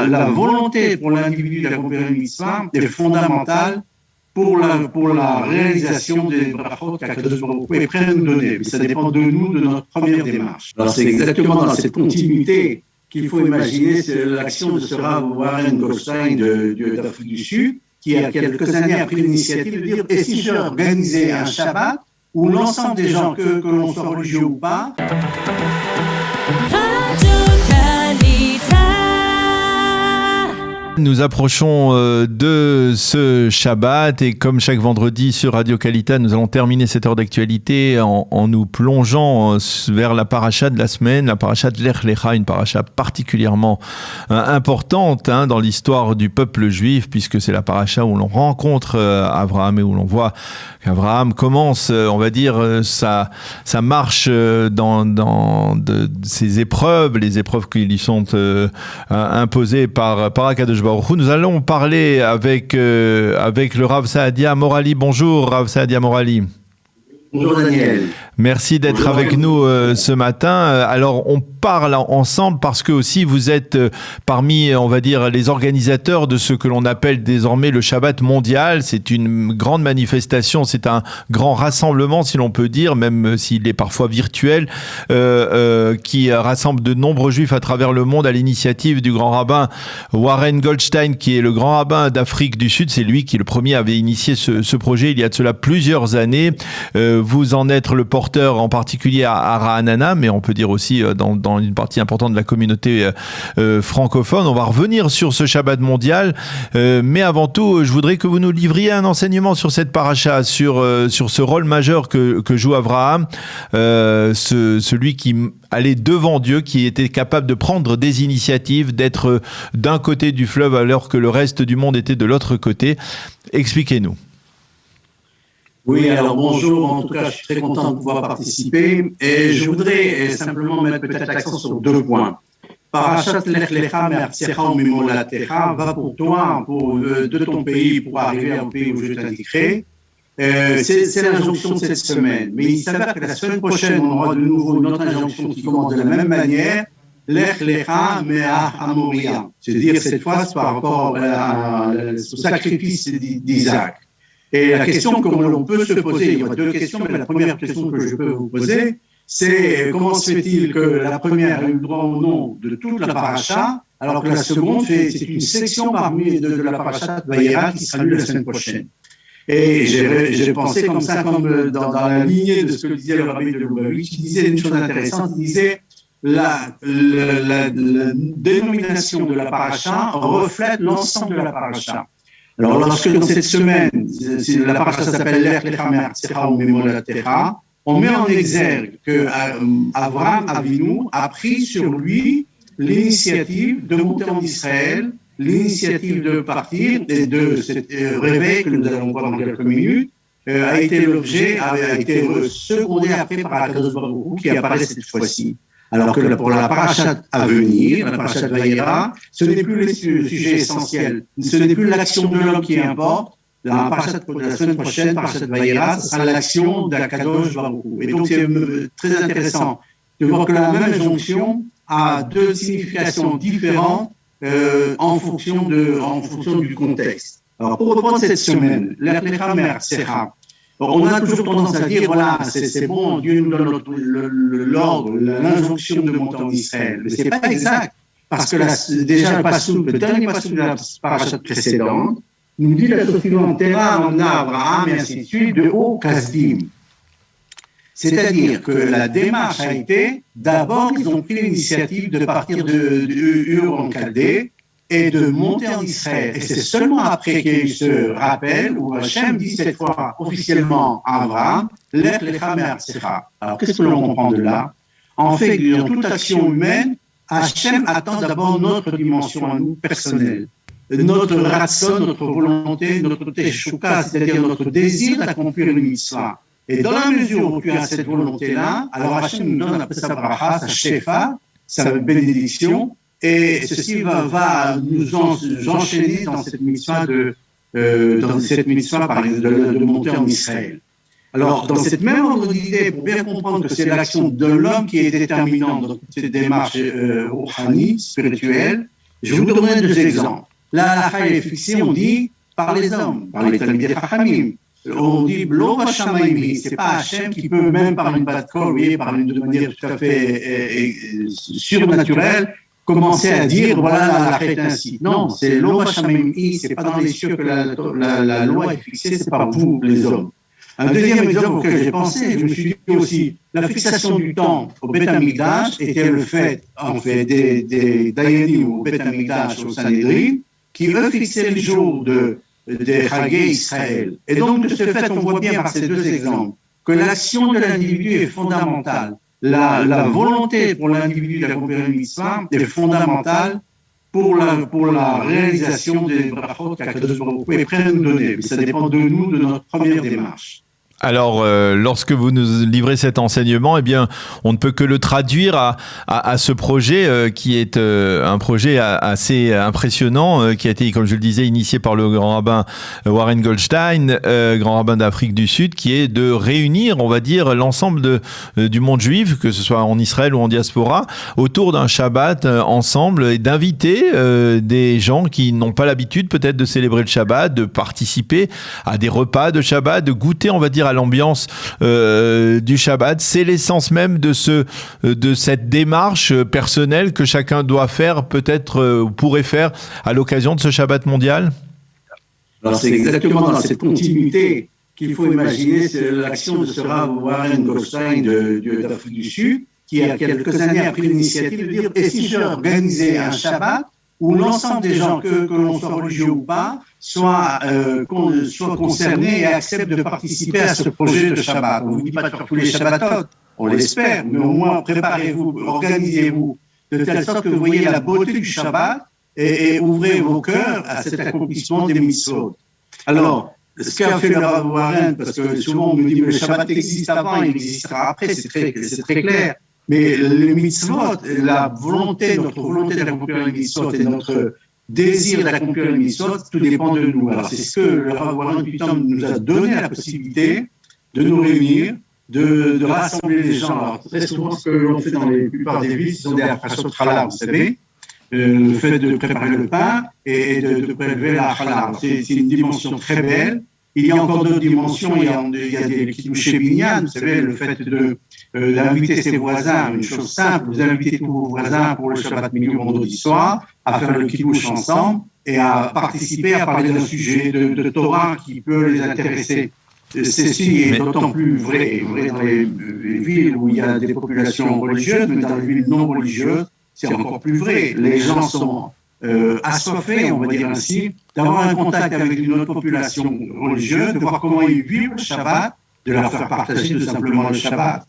la volonté pour l'individu d'accomplir une mitzvah est fondamentale pour la réalisation des brachot qu'Akadosh Baruch Hu est prêt à nous donner. Mais ça dépend de nous, de notre première démarche. Alors c'est exactement dans cette continuité qu'il faut imaginer l'action de ce Rav Warren Goldstein d'Afrique du Sud, qui il y a quelques années a pris l'initiative de dire « Et si je organisais un Shabbat où l'ensemble des gens, que l'on soit religieux ou pas, Nous approchons de ce Shabbat et comme chaque vendredi sur Radio Kalita, nous allons terminer cette heure d'actualité en nous plongeant vers la paracha de la semaine, la paracha de Lech Lecha, une paracha particulièrement importante dans l'histoire du peuple juif puisque c'est la paracha où l'on rencontre Abraham et où l'on voit qu'Abraham commence, on va dire, sa marche dans ces épreuves, les épreuves qui lui sont imposées par Akadosh Baruch Hu. Nous allons parler avec le Rav Saadia Morali. Bonjour Rav Saadia Morali. Bonjour Daniel. Merci d'être avec nous ce matin. Alors, on parle ensemble parce que aussi vous êtes parmi, on va dire, les organisateurs de ce que l'on appelle désormais le Shabbat mondial. C'est une grande manifestation, c'est un grand rassemblement, si l'on peut dire, même s'il est parfois virtuel, qui rassemble de nombreux juifs à travers le monde à l'initiative du grand rabbin Warren Goldstein, qui est le grand rabbin d'Afrique du Sud. C'est lui qui, le premier, avait initié ce projet il y a de cela plusieurs années. Vous en êtes le porteur en particulier à Ra'anana, mais on peut dire aussi dans une partie importante de la communauté francophone. On va revenir sur ce Shabbat mondial, mais avant tout, je voudrais que vous nous livriez un enseignement sur cette paracha, sur ce rôle majeur que joue Abraham, celui qui allait devant Dieu, qui était capable de prendre des initiatives, d'être d'un côté du fleuve alors que le reste du monde était de l'autre côté. Expliquez-nous. Oui, alors bonjour, en tout cas je suis très content de pouvoir participer et je voudrais simplement mettre peut-être l'accent sur deux points. Parashat Lech Lecha Me'artzecha U'mimolatecha va pour toi, de ton pays, pour arriver au pays où je t'indiquerai. C'est l'injonction de cette semaine. Mais il s'avère que la semaine prochaine, on aura de nouveau une autre injonction qui commence de la même manière, Lech Lecha Me'ach Moria. C'est-à-dire cette fois c'est par rapport au sacrifice d'Isaac. Et la question que l'on peut se poser, il y a deux questions, mais la première question que je peux vous poser, c'est comment se fait-il que la première a eu droit au nom de toute la paracha, alors que la seconde, c'est une section parmi de la paracha de Vayera qui sera lue la semaine prochaine. Et j'ai pensé comme ça, comme dans la lignée de ce que disait le rabbi de Lubavitch, qui disait une chose intéressante, il disait la dénomination de la paracha reflète l'ensemble de la paracha. Alors, lorsque dans cette semaine, la paracha s'appelle Lech Lecha Me'artzecha U'mimolatecha, on met en exergue que Abraham Avinu a pris sur lui l'initiative de monter en Israël, l'initiative de partir et de cette réveil que nous allons voir dans quelques minutes, a été secondé après par Akadosh Baruch Hu qui apparaît cette fois-ci. Alors que pour la parachat à venir, la parachat de Vayera, ce n'est plus le sujet essentiel, ce n'est plus l'action de l'homme qui importe. La parachat de la semaine prochaine, parachat de Vayera, ce sera l'action d'Akadosh Baruch Hu. Et donc c'est très intéressant de voir que la même injonction a deux significations différentes en fonction du contexte. Alors pour reprendre cette semaine, Lech Lecha Me'artzecha. On a toujours tendance à dire, voilà, c'est bon, Dieu nous donne l'ordre, l'injonction de monter en Israël. Mais ce n'est pas exact, parce que déjà le dernier passage de la parachat précédente nous dit la chose suivante, Terah en Abraham, et ainsi de suite, de haut Kasdim. C'est-à-dire que la démarche a été, d'abord, ils ont pris l'initiative de partir de Ur en Chaldée, et de monter en Israël. Et c'est seulement après qu'il y a eu ce rappel où Hachem dit cette fois officiellement à Abraham, Lech Lecha Me'artzecha. Alors qu'est-ce que l'on comprend de là? En fait, dans toute action humaine, Hachem attend d'abord notre dimension à nous personnelle, notre ratson, notre volonté, notre teshuka, c'est-à-dire notre désir d'accomplir une mitzvah. Et dans la mesure où tu as cette volonté-là, alors Hachem nous donne après sa bracha, sa shefa, sa bénédiction. Et ceci va nous enchaîner dans cette mitzvah par exemple, de monter en Israël. Alors, dans cette même ordre d'idée, pour bien comprendre que c'est l'action de l'homme qui est déterminante dans toute cette démarche rouhani, spirituelle, Je vous donnerai 2 exemples. La halakha est fixée, on dit, par les hommes, par les Talmidei Chachamim. On dit, Lo Bashamayim, c'est pas Hachem qui peut, même par une bat kol, vous voyez, par une manière tout à fait surnaturelle, commencer à dire, voilà, la halakha est ainsi. Non, c'est Lo Bashamayim, c'est pas dans les cieux que la loi est fixée, c'est par vous, les hommes. Un deuxième exemple auquel j'ai pensé, je me suis dit aussi, la fixation du temps au Beth Amikdash était le fait, en fait, des Dayanim au Beth Amikdash, au Sanhedrin, qui eux fixaient les jours des Chagé Israël. Et donc, de ce fait, on voit bien par ces 2 exemples que l'action de l'individu est fondamentale. La volonté pour l'individu d'accomplir une mitzvah est fondamentale pour la réalisation des brachot qu'Akadosh Baruch Hu est prêt à nous donner. Mais ça dépend de nous, de notre première démarche. Alors, lorsque vous nous livrez cet enseignement, eh bien, on ne peut que le traduire à ce projet qui est un projet assez impressionnant, qui a été, comme je le disais, initié par le grand rabbin Warren Goldstein, grand rabbin d'Afrique du Sud, qui est de réunir, on va dire, l'ensemble du monde juif, que ce soit en Israël ou en diaspora, autour d'un Shabbat ensemble, et d'inviter des gens qui n'ont pas l'habitude peut-être de célébrer le Shabbat, de participer à des repas de Shabbat, de goûter, on va dire, à l'ambiance du Shabbat. C'est l'essence même de cette démarche personnelle que chacun doit faire, peut-être ou pourrait faire à l'occasion de ce Shabbat mondial. Alors c'est exactement dans cette continuité qu'il faut imaginer l'action de ce Rav Warren Goldstein d'Afrique du Sud, qui il y a quelques années a pris l'initiative de dire, et si j'organisais un Shabbat où l'ensemble des gens, que l'on soit religieux ou pas, soient concernés et acceptent de participer à ce projet de Shabbat. On ne vous dit pas de faire tous les Shabbatot, on l'espère, mais au moins préparez-vous, organisez-vous, de telle sorte que vous voyez la beauté du Shabbat et ouvrez vos cœurs à cet accomplissement des mitzvot. Alors, ce qu'a fait le Rav Warren, parce que souvent on me dit que le Shabbat existe avant, il existera après, c'est très clair. Mais les mitzvot, notre volonté d'accomplir les mitzvot et notre désir d'accomplir les mitzvot, tout dépend de nous. Alors c'est ce que le Rav Warren nous a donné la possibilité de nous réunir, de rassembler les gens. Alors très souvent, ce que l'on fait dans la plupart des villes, ce sont des afrachot challah, vous savez, le fait de préparer le pain et de prélever la challah. C'est une dimension très belle. Il y a encore d'autres dimensions, il y a des kiddush binyan, vous savez, le fait d'inviter ses voisins, une chose simple, vous invitez tous vos voisins pour le Shabbat milieu vendredi soir, à faire le kiddush ensemble et à participer à parler d'un sujet de Torah qui peut les intéresser. Ceci est d'autant plus vrai dans les villes où il y a des populations religieuses, mais dans les villes non religieuses, c'est encore plus vrai. Les gens sont assoiffés, on va dire ainsi, d'avoir un contact avec une autre population religieuse, de voir comment ils vivent le Shabbat, de leur faire partager tout simplement le Shabbat.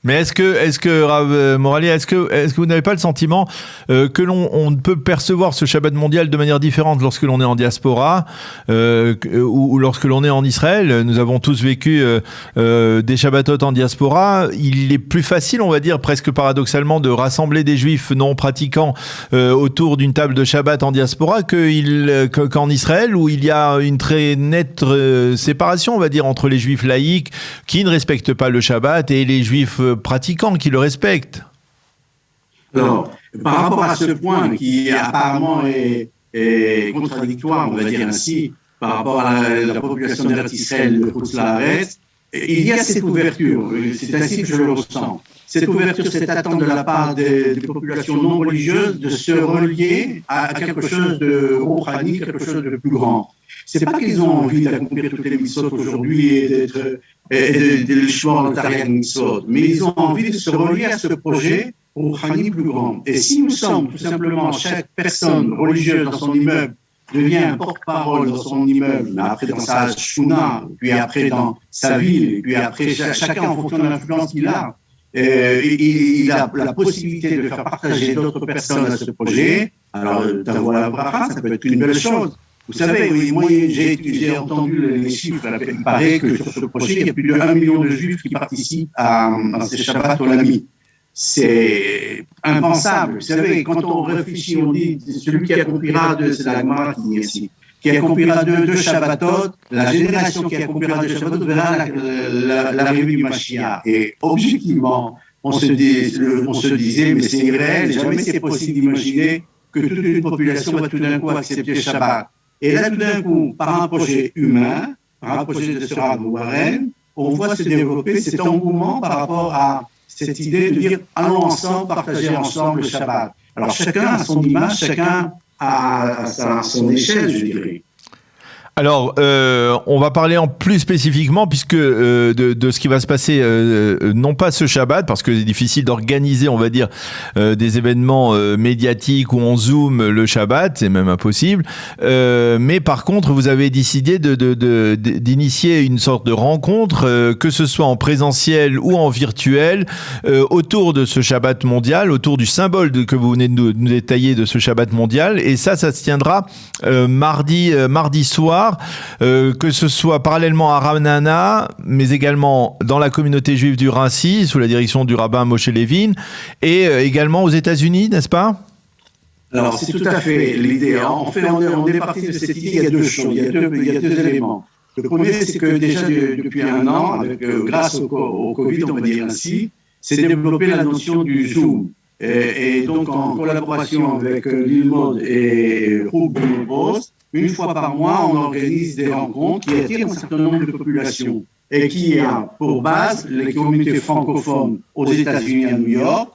Mais est-ce que Rav Morali, est-ce que vous n'avez pas le sentiment que on peut percevoir ce Shabbat mondial de manière différente lorsque l'on est en diaspora ou lorsque l'on est en Israël? Nous avons tous vécu des Shabbatot en diaspora. Il est plus facile, on va dire presque paradoxalement, de rassembler des Juifs non pratiquants autour d'une table de Shabbat en diaspora qu'en Israël, où il y a une très nette séparation, on va dire, entre les Juifs laïcs qui ne respectent pas le Shabbat et les Juifs pratiquants qui le respectent. Alors, par rapport à ce point qui apparemment est contradictoire, on va dire ainsi, par rapport à la population d'Eretz Israël de Chutz La'aretz, il y a cette ouverture, c'est ainsi que je le ressens, cette ouverture, cette attente de la part des populations non religieuses de se relier à quelque chose de rouhani, quelque chose de plus grand. C'est pas qu'ils ont envie d'accomplir toutes les mitzvot aujourd'hui et de l'ishmor le tariq mitzvot, mais ils ont envie de se relier à ce projet rouhani plus grand. Et si nous sommes tout simplement, chaque personne religieuse dans son immeuble devient un porte-parole dans son immeuble, mais après dans sa shuna, puis après dans sa ville, puis après chacun en fonction de l'influence qu'il a, il a la possibilité de faire partager d'autres personnes à ce projet. Alors, d'avoir la bracha, ça peut être une belle chose. Vous savez, moi, j'ai entendu les chiffres. Il paraît que sur ce projet, il y a plus de 1 million de Juifs qui participent à ces Shabbat Olami. C'est impensable. Vous savez, quand on réfléchit, on dit celui qui accomplira c'est la Gemara qui dit ici, qui accomplira deux Shabbatot, la génération qui accomplira 2 Shabbatot verra l'arrivée du Mashiach. Et objectivement, on se disait, mais c'est irréel, jamais c'est possible d'imaginer que toute une population va tout d'un coup accepter le Shabbat. Et là, tout d'un coup, par un projet humain, par un projet de Sir Warren, on voit se développer cet engouement par rapport à cette idée de dire allons ensemble, partager ensemble le Shabbat. Alors chacun a son image, chacun a son échelle, je dirais. Alors, on va parler en plus spécifiquement puisque de ce qui va se passer, non pas ce Shabbat, parce que c'est difficile d'organiser, on va dire, des événements médiatiques où on zoome le Shabbat, c'est même impossible. Mais par contre, vous avez décidé d'initier une sorte de rencontre, que ce soit en présentiel ou en virtuel, autour de ce Shabbat mondial, autour du symbole que vous venez de nous détailler de ce Shabbat mondial. Et ça se tiendra mardi soir. Que ce soit parallèlement à Ra'anana, mais également dans la communauté juive du Rincy, sous la direction du rabbin Moshe Levin, et également aux États-Unis, n'est-ce pas? Alors, c'est tout à fait l'idée. En fait, on est parti de cette idée, il y a deux choses, il y a deux éléments. Le premier, c'est que déjà depuis un an, grâce au Covid, on va dire ainsi, s'est développée la notion du Zoom. Et donc, en collaboration avec Lilmod et Roub Boss, une fois par mois, on organise des rencontres qui attirent un certain nombre de populations et qui a pour base les communautés francophones aux États-Unis, à New York,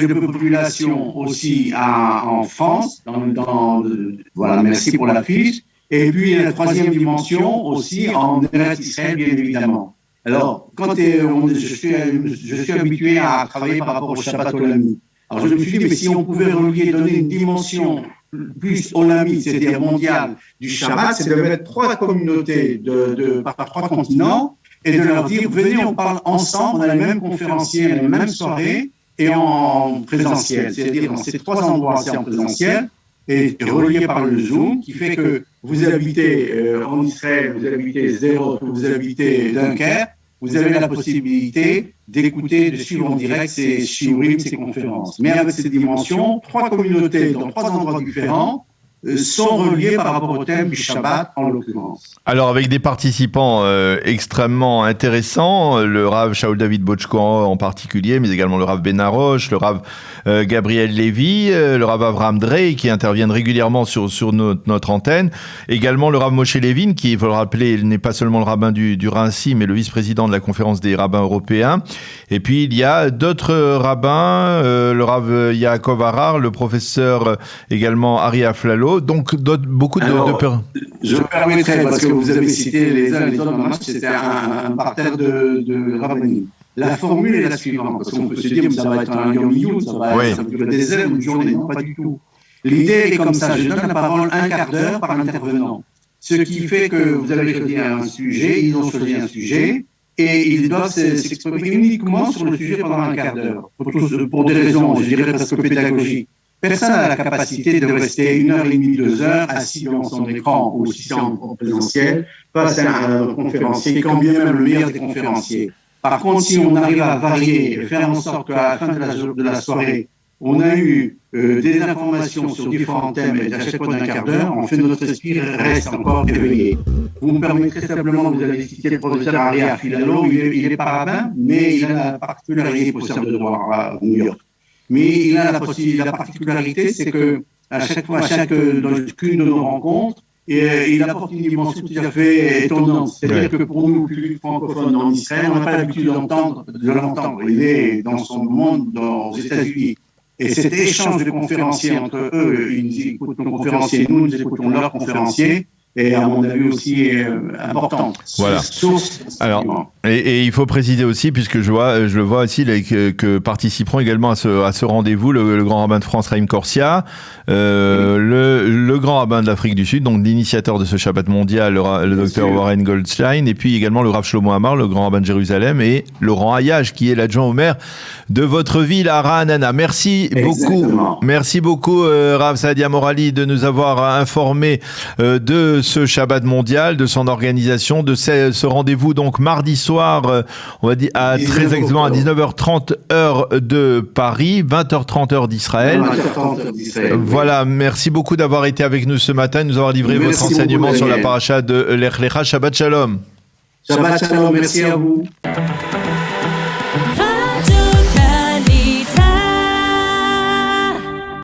une population aussi en France, voilà, merci pour la fiche, et puis la troisième dimension aussi en Eretz Israël, bien évidemment. Alors, quand je suis habitué à travailler par rapport au Shabbat Olami, alors je me suis dit, mais si on pouvait donner une dimension plus olamite, c'est-à-dire mondiale, du Shabbat, c'est de mettre trois communautés par trois continents et de leur dire, venez, on parle ensemble, on a les mêmes conférenciers, les mêmes soirées, et en présentiel. C'est-à-dire dans ces trois endroits, c'est en présentiel, et relié par le Zoom, qui fait que vous habitez en Israël, vous habitez Zéro, vous habitez Dunkerque, vous avez la possibilité d'écouter, de suivre en direct ces shiurim, ces conférences. Mais avec cette dimension, trois communautés dans trois endroits différents sont reliées par rapport au thème du Shabbat, en l'occurrence. Alors, avec des participants extrêmement intéressants, le Rav Shaul David Bochko en particulier, mais également le Rav Ben Arosh, le Rav Gabriel Lévy, le Rav Avraham Drey, qui interviennent régulièrement sur notre antenne. Également le Rav Moshe Levin, qui, il faut le rappeler, n'est pas seulement le rabbin du Rincy, mais le vice-président de la conférence des rabbins européens. Et puis, il y a d'autres rabbins, le Rav Yaakov Harar, le professeur également Ari Aflalo, donc beaucoup de... Je me permettrai, parce que vous avez cité les uns et les autres, c'était un parterre de rabbins. La formule est la suivante, parce qu'on peut se dire que ça va être un yom, ça va durer des heures, une journée, non, pas du tout. L'idée est comme ça, je donne la parole un quart d'heure par intervenant. Ce qui fait que vous avez choisi un sujet, ils ont choisi un sujet, et ils doivent s'exprimer uniquement sur le sujet pendant un quart d'heure, pour des raisons, je dirais, presque pédagogiques. Personne n'a la capacité de rester 1h30, 2 heures assis devant son écran ou si c'est en présentiel face à un conférencier, quand bien même le meilleur des conférenciers. Par contre, si on arrive à varier et faire en sorte qu'à la fin de la soirée, on a eu des informations sur différents thèmes et à chaque fois d'un quart d'heure, on fait notre esprit reste encore éveillé. Vous me permettrez simplement, vous avez cité le professeur Ari Aflalo, il est pas rabbin, mais il a la particularité, professeur de droit à New York. Mais il a la particularité, c'est que à chaque fois, chacune de nos rencontres, il apporte une dimension tout à fait étonnante. C'est-à-dire que pour nous, public francophone en Israël, on n'a pas l'habitude de l'entendre. Il est dans son monde, aux États-Unis. Et cet échange de conférenciers entre eux, ils écoutent nos conférenciers, nous écoutons leurs conférenciers, et à mon avis aussi important. Voilà. Alors, et il faut préciser aussi, puisque je le vois aussi, que participeront également à ce rendez-vous le grand rabbin de France, Raïm Corsia, le grand rabbin de l'Afrique du Sud, donc l'initiateur de ce Shabbat mondial, le docteur Warren Goldstein, et puis également le Rav Shlomo Amar, le grand rabbin de Jérusalem, et Laurent Hayage, qui est l'adjoint au maire de votre ville à Ra'anana. Merci beaucoup, Rav Saadia Morali, de nous avoir informé de ce Shabbat mondial, de son organisation, de ce rendez-vous donc mardi soir, on va dire très exactement à 19h30 heure de Paris, 20h30 heure d'Israël. 20h30 heure d'Israël. Voilà, merci beaucoup d'avoir été avec nous ce matin, de nous avoir livré votre enseignement sur la paracha de Lech Lecha. Shabbat Shalom. Shabbat Shalom, merci à vous.